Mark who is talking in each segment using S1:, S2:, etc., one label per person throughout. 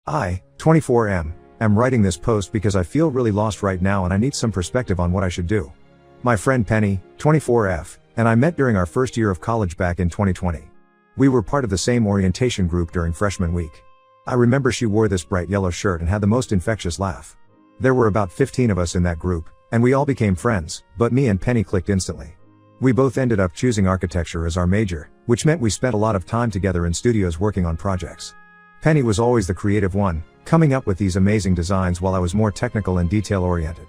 S1: I, 24M, am writing this post because I feel really lost right now and I need some perspective on what I should do. My friend Penny, 24F, and I met during our first year of college back in 2020. We were part of the same orientation group during freshman week. I remember she wore this bright yellow shirt and had the most infectious laugh. There were about 15 of us in that group, and we all became friends, but me and Penny clicked instantly. We both ended up choosing architecture as our major, which meant we spent a lot of time together in studios working on projects. Penny was always the creative one, coming up with these amazing designs while I was more technical and detail-oriented.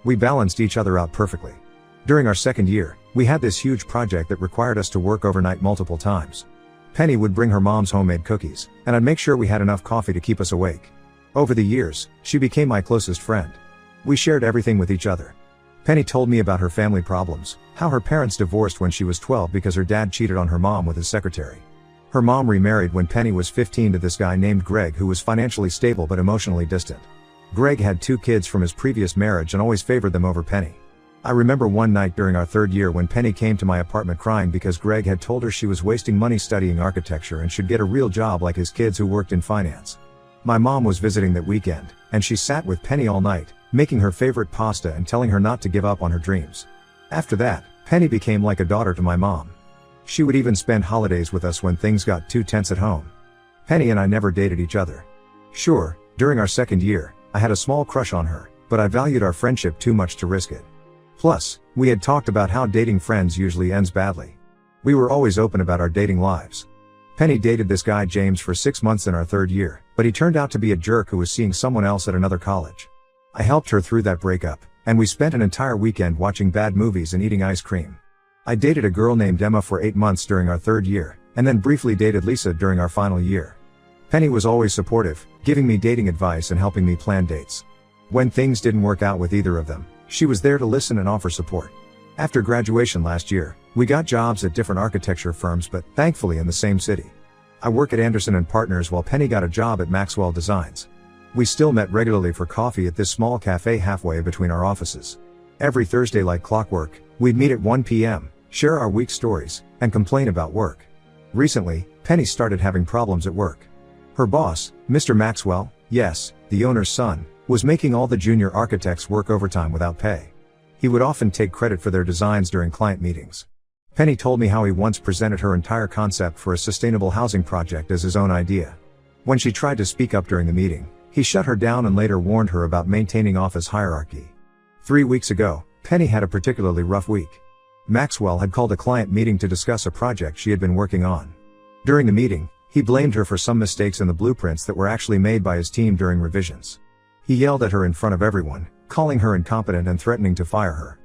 S1: We balanced each other out perfectly. During our second year, we had this huge project that required us to work overnight multiple times. Penny would bring her mom's homemade cookies, and I'd make sure we had enough coffee to keep us awake. Over the years, she became my closest friend. We shared everything with each other. Penny told me about her family problems, how her parents divorced when she was 12 because her dad cheated on her mom with his secretary. Her mom remarried when Penny was 15 to this guy named Greg who was financially stable but emotionally distant. Greg had 2 kids from his previous marriage and always favored them over Penny. I remember one night during our third year when Penny came to my apartment crying because Greg had told her she was wasting money studying architecture and should get a real job like his kids who worked in finance. My mom was visiting that weekend, and she sat with Penny all night, making her favorite pasta and telling her not to give up on her dreams. After that, Penny became like a daughter to my mom. She would even spend holidays with us when things got too tense at home. Penny and I never dated each other. Sure, during our second year, I had a small crush on her, but I valued our friendship too much to risk it. Plus, we had talked about how dating friends usually ends badly. We were always open about our dating lives. Penny dated this guy James for 6 months in our third year, but he turned out to be a jerk who was seeing someone else at another college. I helped her through that breakup, and we spent an entire weekend watching bad movies and eating ice cream. I dated a girl named Emma for 8 months during our third year, and then briefly dated Lisa during our final year. Penny was always supportive, giving me dating advice and helping me plan dates. When things didn't work out with either of them, she was there to listen and offer support. After graduation last year, we got jobs at different architecture firms but, thankfully, in the same city. I work at Anderson & Partners while Penny got a job at Maxwell Designs. We still met regularly for coffee at this small cafe halfway between our offices. Every Thursday like clockwork, we'd meet at 1 p.m., share our week stories, and complain about work. Recently, Penny started having problems at work. Her boss, Mr. Maxwell, yes, the owner's son, was making all the junior architects work overtime without pay. He would often take credit for their designs during client meetings. Penny told me how he once presented her entire concept for a sustainable housing project as his own idea. When she tried to speak up during the meeting, he shut her down and later warned her about maintaining office hierarchy. 3 weeks ago, Penny had a particularly rough week. Maxwell had called a client meeting to discuss a project she had been working on. During the meeting, he blamed her for some mistakes in the blueprints that were actually made by his team during revisions. He yelled at her in front of everyone, calling her incompetent and threatening to fire her.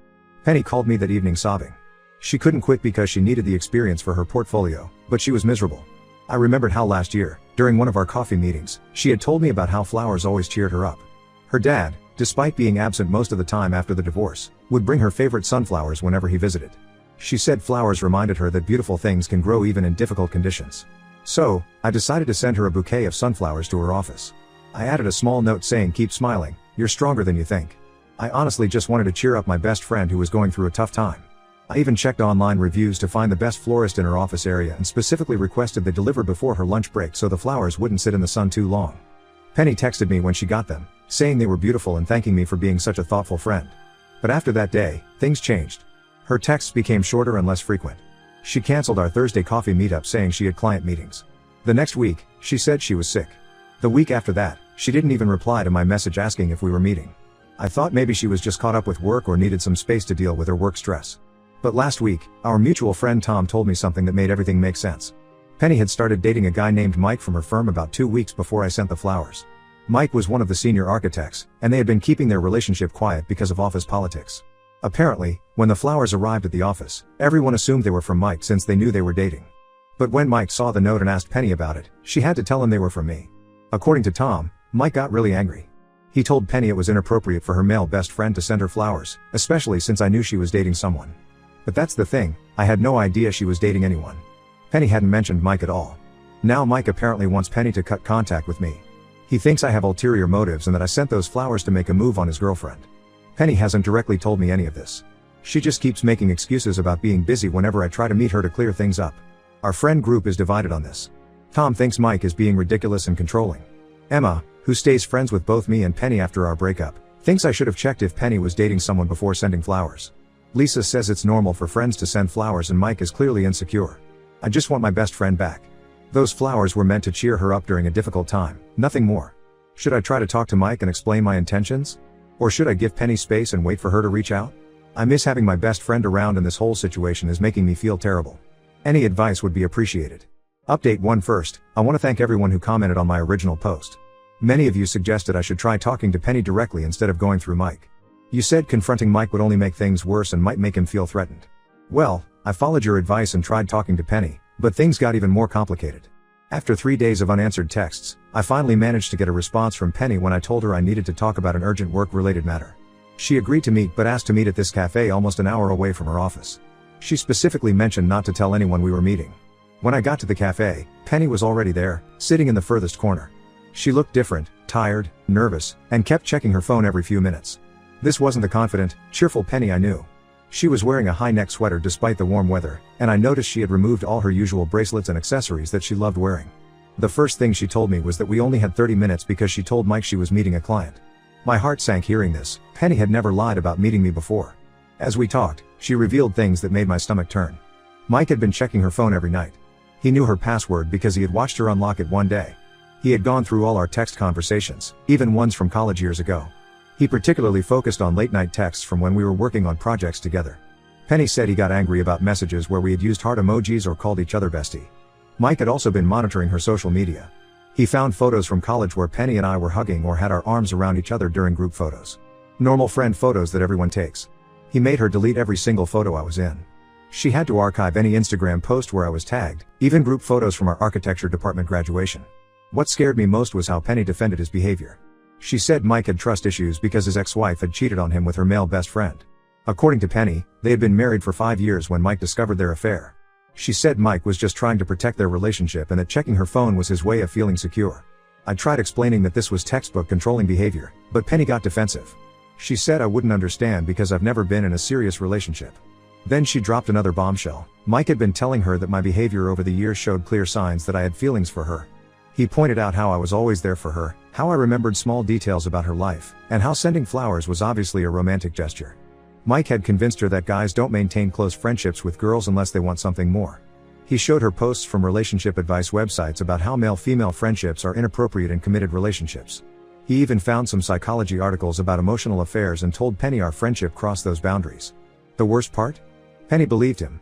S1: Penny called me that evening sobbing. She couldn't quit because she needed the experience for her portfolio, but she was miserable. I remembered how last year, during one of our coffee meetings, she had told me about how flowers always cheered her up. Her dad, despite being absent most of the time after the divorce, would bring her favorite sunflowers whenever he visited. She said flowers reminded her that beautiful things can grow even in difficult conditions. So, I decided to send her a bouquet of sunflowers to her office. I added a small note saying, "Keep smiling, you're stronger than you think." I honestly just wanted to cheer up my best friend who was going through a tough time. I even checked online reviews to find the best florist in her office area and specifically requested they deliver before her lunch break so the flowers wouldn't sit in the sun too long. Penny texted me when she got them, saying they were beautiful and thanking me for being such a thoughtful friend. But after that day, things changed. Her texts became shorter and less frequent. She canceled our Thursday coffee meetup saying she had client meetings. The next week, she said she was sick. The week after that, she didn't even reply to my message asking if we were meeting. I thought maybe she was just caught up with work or needed some space to deal with her work stress. But last week, our mutual friend Tom told me something that made everything make sense. Penny had started dating a guy named Mike from her firm about 2 weeks before I sent the flowers. Mike was one of the senior architects, and they had been keeping their relationship quiet because of office politics. Apparently, when the flowers arrived at the office, everyone assumed they were from Mike since they knew they were dating. But when Mike saw the note and asked Penny about it, she had to tell him they were from me. According to Tom, Mike got really angry. He told Penny it was inappropriate for her male best friend to send her flowers, especially since I knew she was dating someone. But that's the thing, I had no idea she was dating anyone. Penny hadn't mentioned Mike at all. Now Mike apparently wants Penny to cut contact with me. He thinks I have ulterior motives and that I sent those flowers to make a move on his girlfriend. Penny hasn't directly told me any of this. She just keeps making excuses about being busy whenever I try to meet her to clear things up. Our friend group is divided on this. Tom thinks Mike is being ridiculous and controlling. Emma, who stays friends with both me and Penny after our breakup, thinks I should have checked if Penny was dating someone before sending flowers. Lisa says it's normal for friends to send flowers and Mike is clearly insecure. I just want my best friend back. Those flowers were meant to cheer her up during a difficult time, nothing more. Should I try to talk to Mike and explain my intentions? Or should I give Penny space and wait for her to reach out? I miss having my best friend around and this whole situation is making me feel terrible. Any advice would be appreciated. Update 1 First, I want to thank everyone who commented on my original post. Many of you suggested I should try talking to Penny directly instead of going through Mike. You said confronting Mike would only make things worse and might make him feel threatened. Well, I followed your advice and tried talking to Penny, but things got even more complicated. After 3 days of unanswered texts, I finally managed to get a response from Penny when I told her I needed to talk about an urgent work-related matter. She agreed to meet but asked to meet at this cafe almost an hour away from her office. She specifically mentioned not to tell anyone we were meeting. When I got to the cafe, Penny was already there, sitting in the furthest corner. She looked different, tired, nervous, and kept checking her phone every few minutes. This wasn't the confident, cheerful Penny I knew. She was wearing a high-neck sweater despite the warm weather, and I noticed she had removed all her usual bracelets and accessories that she loved wearing. The first thing she told me was that we only had 30 minutes because she told Mike she was meeting a client. My heart sank hearing this. Penny had never lied about meeting me before. As we talked, she revealed things that made my stomach turn. Mike had been checking her phone every night. He knew her password because he had watched her unlock it one day. He had gone through all our text conversations, even ones from college years ago. He particularly focused on late-night texts from when we were working on projects together. Penny said he got angry about messages where we had used heart emojis or called each other bestie. Mike had also been monitoring her social media. He found photos from college where Penny and I were hugging or had our arms around each other during group photos. Normal friend photos that everyone takes. He made her delete every single photo I was in. She had to archive any Instagram post where I was tagged, even group photos from our architecture department graduation. What scared me most was how Penny defended his behavior. She said Mike had trust issues because his ex-wife had cheated on him with her male best friend. According to Penny, they had been married for 5 years when Mike discovered their affair. She said Mike was just trying to protect their relationship and that checking her phone was his way of feeling secure. I tried explaining that this was textbook controlling behavior, but Penny got defensive. She said I wouldn't understand because I've never been in a serious relationship. Then she dropped another bombshell. Mike had been telling her that my behavior over the years showed clear signs that I had feelings for her. He pointed out how I was always there for her, how I remembered small details about her life, and how sending flowers was obviously a romantic gesture. Mike had convinced her that guys don't maintain close friendships with girls unless they want something more. He showed her posts from relationship advice websites about how male-female friendships are inappropriate in committed relationships. He even found some psychology articles about emotional affairs and told Penny our friendship crossed those boundaries. The worst part? Penny believed him.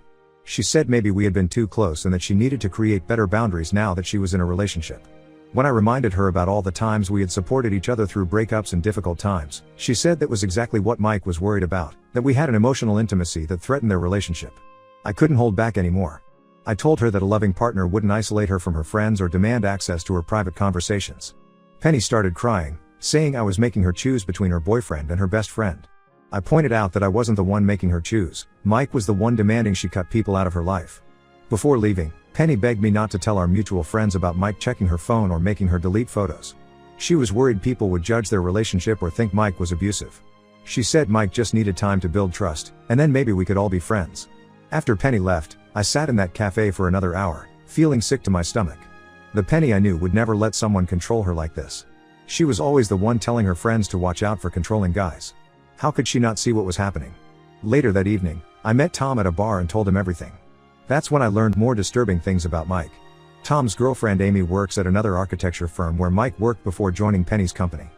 S1: She said maybe we had been too close and that she needed to create better boundaries now that she was in a relationship. When I reminded her about all the times we had supported each other through breakups and difficult times, she said that was exactly what Mike was worried about, that we had an emotional intimacy that threatened their relationship. I couldn't hold back anymore. I told her that a loving partner wouldn't isolate her from her friends or demand access to her private conversations. Penny started crying, saying I was making her choose between her boyfriend and her best friend. I pointed out that I wasn't the one making her choose. Mike was the one demanding she cut people out of her life. Before leaving, Penny begged me not to tell our mutual friends about Mike checking her phone or making her delete photos. She was worried people would judge their relationship or think Mike was abusive. She said Mike just needed time to build trust, and then maybe we could all be friends. After Penny left, I sat in that cafe for another hour, feeling sick to my stomach. The Penny I knew would never let someone control her like this. She was always the one telling her friends to watch out for controlling guys. How could she not see what was happening? Later that evening, I met Tom at a bar and told him everything. That's when I learned more disturbing things about Mike. Tom's girlfriend Amy works at another architecture firm where Mike worked before joining Penny's company.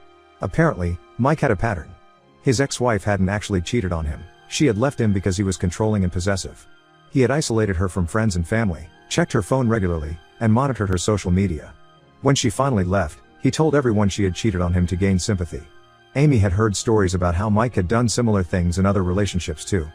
S1: Apparently, Mike had a pattern. His ex-wife hadn't actually cheated on him. She had left him because he was controlling and possessive. He had isolated her from friends and family, checked her phone regularly, and monitored her social media. When she finally left, he told everyone she had cheated on him to gain sympathy. Amy had heard stories about how Mike had done similar things in other relationships too.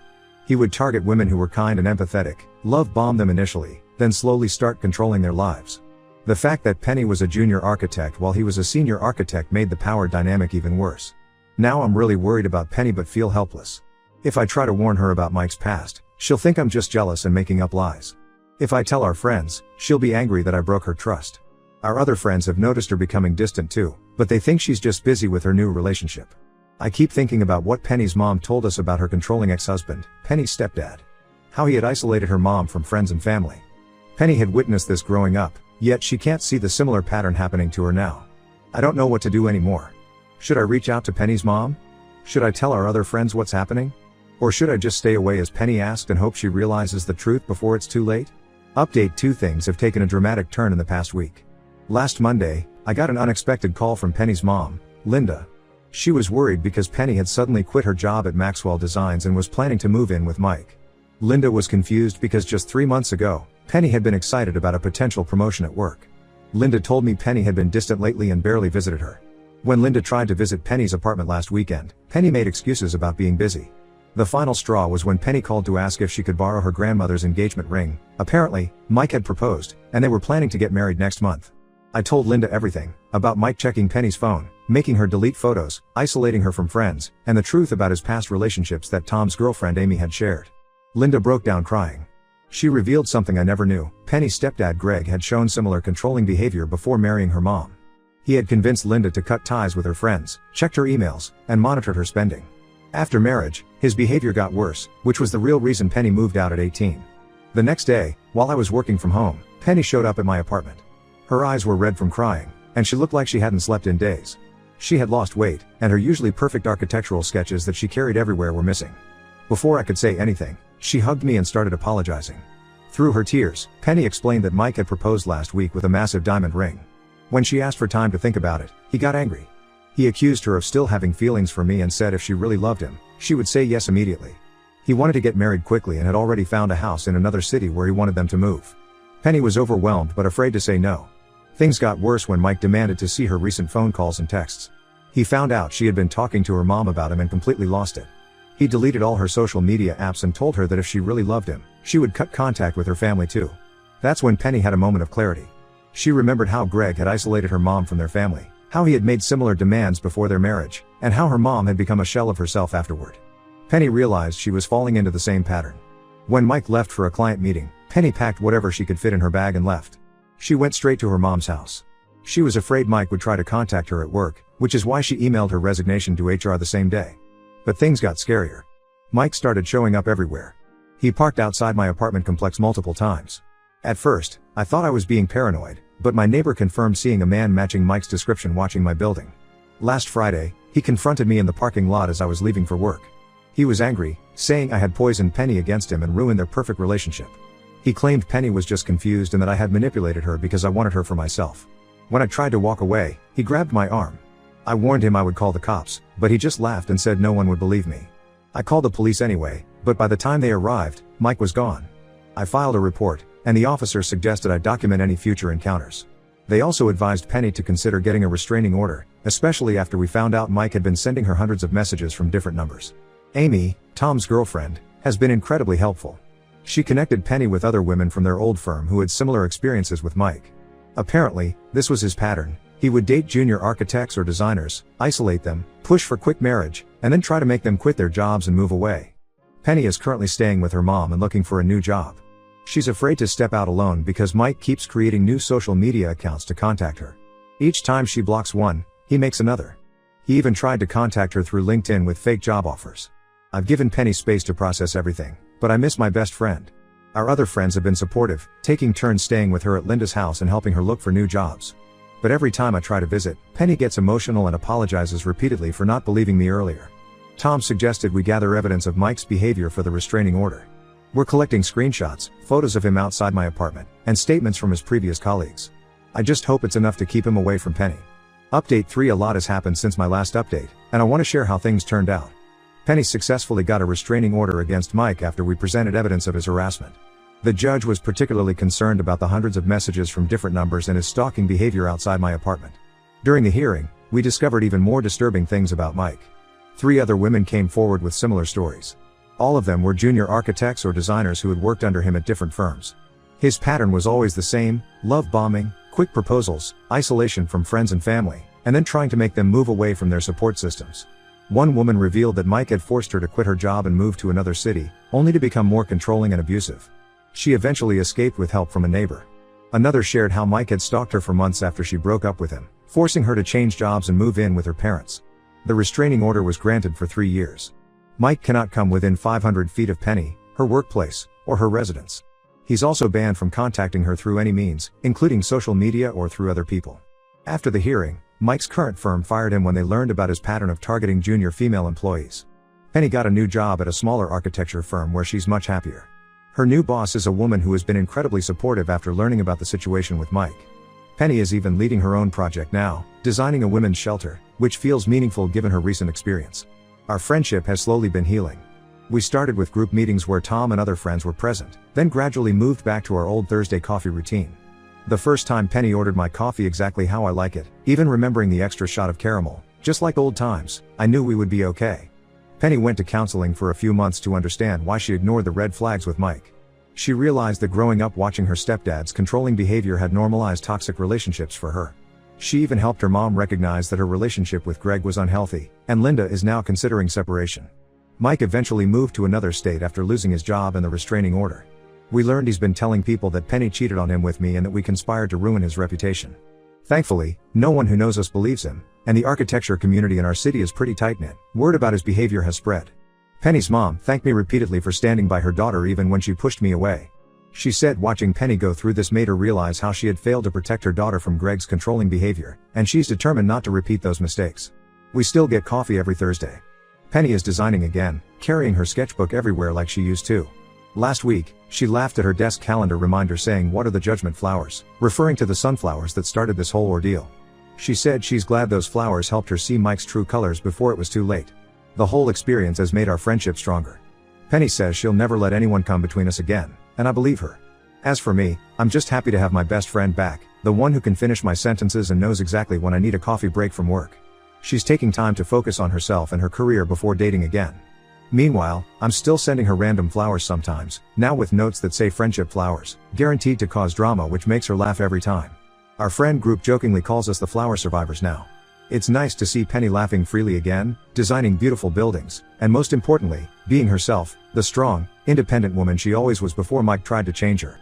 S1: He would target women who were kind and empathetic, love bomb them initially, then slowly start controlling their lives. The fact that Penny was a junior architect while he was a senior architect made the power dynamic even worse. Now I'm really worried about Penny but feel helpless. If I try to warn her about Mike's past, she'll think I'm just jealous and making up lies. If I tell our friends, she'll be angry that I broke her trust. Our other friends have noticed her becoming distant too, but they think she's just busy with her new relationship. I keep thinking about what Penny's mom told us about her controlling ex-husband, Penny's stepdad. How he had isolated her mom from friends and family. Penny had witnessed this growing up, yet she can't see the similar pattern happening to her now. I don't know what to do anymore. Should I reach out to Penny's mom? Should I tell our other friends what's happening? Or should I just stay away, as Penny asked, and hope she realizes the truth before it's too late? Update: 2 things have taken a dramatic turn in the past week. Last Monday, I got an unexpected call from Penny's mom, Linda. She was worried because Penny had suddenly quit her job at Maxwell Designs and was planning to move in with Mike. Linda was confused because just 3 months ago, Penny had been excited about a potential promotion at work. Linda told me Penny had been distant lately and barely visited her. When Linda tried to visit Penny's apartment last weekend, Penny made excuses about being busy. The final straw was when Penny called to ask if she could borrow her grandmother's engagement ring. Apparently, Mike had proposed, and they were planning to get married next month. I told Linda everything about Mike checking Penny's phone, making her delete photos, isolating her from friends, and the truth about his past relationships that Tom's girlfriend Amy had shared. Linda broke down crying. She revealed something I never knew. Penny's stepdad Greg had shown similar controlling behavior before marrying her mom. He had convinced Linda to cut ties with her friends, checked her emails, and monitored her spending. After marriage, his behavior got worse, which was the real reason Penny moved out at 18. The next day, while I was working from home, Penny showed up at my apartment. Her eyes were red from crying, and she looked like she hadn't slept in days. She had lost weight, and her usually perfect architectural sketches that she carried everywhere were missing. Before I could say anything, she hugged me and started apologizing. Through her tears, Penny explained that Mike had proposed last week with a massive diamond ring. When she asked for time to think about it, he got angry. He accused her of still having feelings for me and said if she really loved him, she would say yes immediately. He wanted to get married quickly and had already found a house in another city where he wanted them to move. Penny was overwhelmed but afraid to say no. Things got worse when Mike demanded to see her recent phone calls and texts. He found out she had been talking to her mom about him and completely lost it. He deleted all her social media apps and told her that if she really loved him, she would cut contact with her family too. That's when Penny had a moment of clarity. She remembered how Greg had isolated her mom from their family, how he had made similar demands before their marriage, and how her mom had become a shell of herself afterward. Penny realized she was falling into the same pattern. When Mike left for a client meeting, Penny packed whatever she could fit in her bag and left. She went straight to her mom's house. She was afraid Mike would try to contact her at work, which is why she emailed her resignation to HR the same day. But things got scarier. Mike started showing up everywhere. He parked outside my apartment complex multiple times. At first, I thought I was being paranoid, but my neighbor confirmed seeing a man matching Mike's description watching my building. Last Friday, he confronted me in the parking lot as I was leaving for work. He was angry, saying I had poisoned Penny against him and ruined their perfect relationship. He claimed Penny was just confused and that I had manipulated her because I wanted her for myself. When I tried to walk away, he grabbed my arm. I warned him I would call the cops, but he just laughed and said no one would believe me. I called the police anyway, but by the time they arrived, Mike was gone. I filed a report, and the officers suggested I document any future encounters. They also advised Penny to consider getting a restraining order, especially after we found out Mike had been sending her hundreds of messages from different numbers. Amy, Tom's girlfriend, has been incredibly helpful. She connected Penny with other women from their old firm who had similar experiences with Mike. Apparently, this was his pattern. He would date junior architects or designers, isolate them, push for quick marriage, and then try to make them quit their jobs and move away. Penny is currently staying with her mom and looking for a new job. She's afraid to step out alone because Mike keeps creating new social media accounts to contact her. Each time she blocks one, he makes another. He even tried to contact her through LinkedIn with fake job offers. I've given Penny space to process everything, but I miss my best friend. Our other friends have been supportive, taking turns staying with her at Linda's house and helping her look for new jobs. But every time I try to visit, Penny gets emotional and apologizes repeatedly for not believing me earlier. Tom suggested we gather evidence of Mike's behavior for the restraining order. We're collecting screenshots, photos of him outside my apartment, and statements from his previous colleagues. I just hope it's enough to keep him away from Penny. Update 3: A lot has happened since my last update, and I want to share how things turned out. Penny successfully got a restraining order against Mike after we presented evidence of his harassment. The judge was particularly concerned about the hundreds of messages from different numbers and his stalking behavior outside my apartment. During the hearing, we discovered even more disturbing things about Mike. 3 other women came forward with similar stories. All of them were junior architects or designers who had worked under him at different firms. His pattern was always the same: love bombing, quick proposals, isolation from friends and family, and then trying to make them move away from their support systems. One woman revealed that Mike had forced her to quit her job and move to another city, only to become more controlling and abusive. She eventually escaped with help from a neighbor. Another shared how Mike had stalked her for months after she broke up with him, forcing her to change jobs and move in with her parents. The restraining order was granted for 3 years. Mike cannot come within 500 feet of Penny, her workplace, or her residence. He's also banned from contacting her through any means, including social media or through other people. After the hearing, Mike's current firm fired him when they learned about his pattern of targeting junior female employees. Penny got a new job at a smaller architecture firm where she's much happier. Her new boss is a woman who has been incredibly supportive after learning about the situation with Mike. Penny is even leading her own project now, designing a women's shelter, which feels meaningful given her recent experience. Our friendship has slowly been healing. We started with group meetings where Tom and other friends were present, then gradually moved back to our old Thursday coffee routine. The first time Penny ordered my coffee exactly how I like it, even remembering the extra shot of caramel, just like old times, I knew we would be okay. Penny went to counseling for a few months to understand why she ignored the red flags with Mike. She realized that growing up watching her stepdad's controlling behavior had normalized toxic relationships for her. She even helped her mom recognize that her relationship with Greg was unhealthy, and Linda is now considering separation. Mike eventually moved to another state after losing his job and the restraining order. We learned he's been telling people that Penny cheated on him with me and that we conspired to ruin his reputation. Thankfully, no one who knows us believes him, and the architecture community in our city is pretty tight-knit. Word about his behavior has spread. Penny's mom thanked me repeatedly for standing by her daughter even when she pushed me away. She said watching Penny go through this made her realize how she had failed to protect her daughter from Greg's controlling behavior, and she's determined not to repeat those mistakes. We still get coffee every Thursday. Penny is designing again, carrying her sketchbook everywhere like she used to. Last week, she laughed at her desk calendar reminder saying, "What are the judgment flowers?" referring to the sunflowers that started this whole ordeal. She said she's glad those flowers helped her see Mike's true colors before it was too late. The whole experience has made our friendship stronger. Penny says she'll never let anyone come between us again, and I believe her. As for me, I'm just happy to have my best friend back, the one who can finish my sentences and knows exactly when I need a coffee break from work. She's taking time to focus on herself and her career before dating again. Meanwhile, I'm still sending her random flowers sometimes, now with notes that say friendship flowers, guaranteed to cause drama, which makes her laugh every time. Our friend group jokingly calls us the flower survivors now. It's nice to see Penny laughing freely again, designing beautiful buildings, and most importantly, being herself, the strong, independent woman she always was before Mike tried to change her.